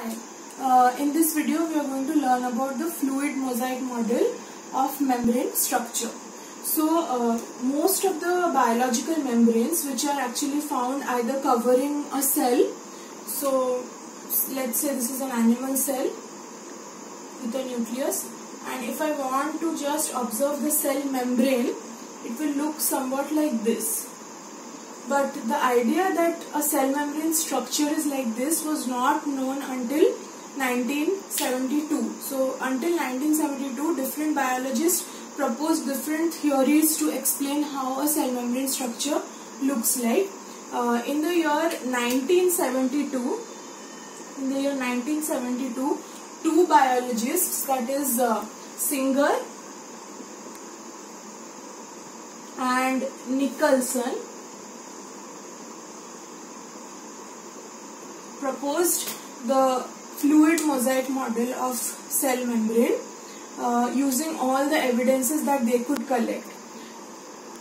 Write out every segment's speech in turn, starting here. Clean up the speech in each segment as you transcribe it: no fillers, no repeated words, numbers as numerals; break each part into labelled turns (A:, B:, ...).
A: Hi. In this video we are going to learn about the fluid mosaic model of membrane structure. So most of the biological membranes which are actually found either covering a cell. So let's say this is an animal cell with a nucleus, and if I want to just observe the cell membrane, it will look somewhat like this. But the idea that a cell membrane structure is like this was not known until 1972. So until 1972, different biologists proposed different theories to explain how a cell membrane structure looks like. In the year 1972, two biologists, that is Singer and Nicholson, proposed the fluid mosaic model of cell membrane using all the evidences that they could collect.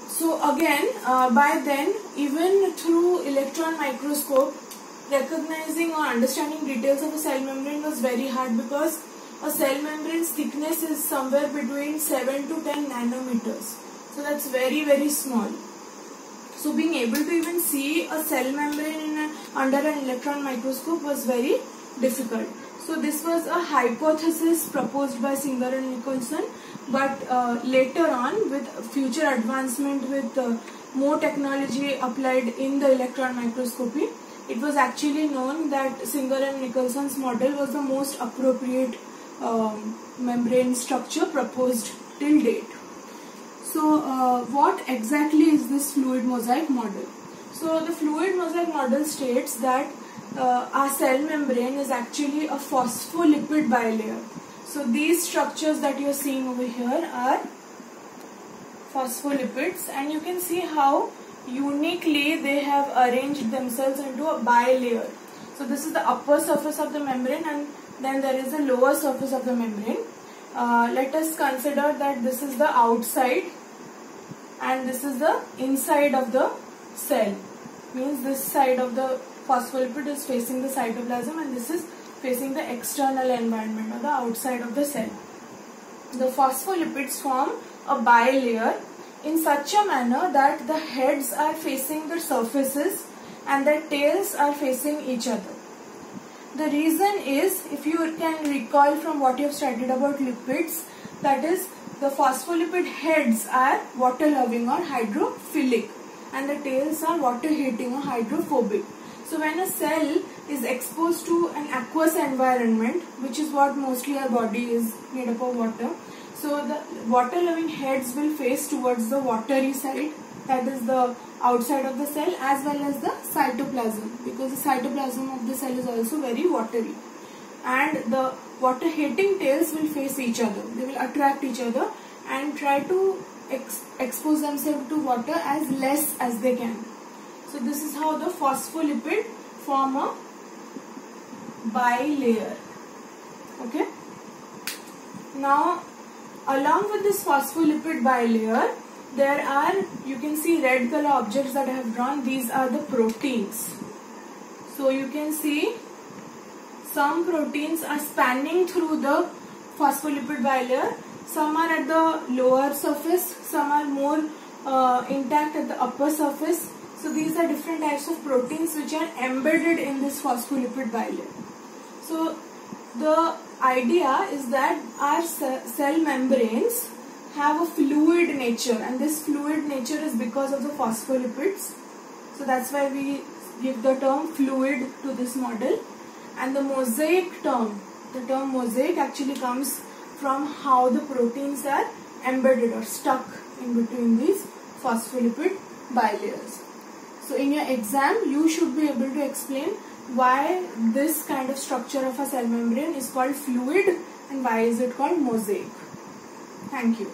A: So again, by then, even through electron microscope, recognizing or understanding details of a cell membrane was very hard, because a cell membrane's thickness is somewhere between 7 to 10 nanometers. So that's very, very small. So being able to even see a cell membrane under an electron microscope was very difficult. So this was a hypothesis proposed by Singer and Nicholson, but later on, with future advancement, with more technology applied in the electron microscopy, it was actually known that Singer and Nicholson's model was the most appropriate membrane structure proposed till date. So what exactly is this fluid mosaic model? So the fluid mosaic model states that our cell membrane is actually a phospholipid bilayer. So these structures that you are seeing over here are phospholipids, and you can see how uniquely they have arranged themselves into a bilayer. So this is the upper surface of the membrane, and then there is the lower surface of the membrane. Let us consider that this is the outside and this is the inside of the cell. Means this side of the phospholipid is facing the cytoplasm, and this is facing the external environment or the outside of the cell. The phospholipids form a bilayer in such a manner that the heads are facing the surfaces and the tails are facing each other. The reason is, if you can recall from what you have studied about lipids, that is, the phospholipid heads are water loving or hydrophilic, and the tails are water hating or hydrophobic. So when a cell is exposed to an aqueous environment, which is what mostly our body is made up of, water, so the water loving heads will face towards the watery side, that is the outside of the cell, as well as the cytoplasm, because the cytoplasm of the cell is also very watery. And the water hating tails will face each other. They will attract each other and try to expose themselves to water as less as they can. So this is how the phospholipid form a bilayer. Okay. Now, along with this phospholipid bilayer, there are, you can see red color objects that I have drawn. These are the proteins. So you can see some proteins are spanning through the phospholipid bilayer. Some are at the lower surface, some are more intact at the upper surface. So these are different types of proteins which are embedded in this phospholipid bilayer. So the idea is that our cell membranes have a fluid nature, and this fluid nature is because of the phospholipids. So that's why we give the term fluid to this model. And the mosaic term, the term mosaic actually comes from how the proteins are embedded or stuck in between these phospholipid bilayers. So in your exam, you should be able to explain why this kind of structure of a cell membrane is called fluid and why is it called mosaic. Thank you.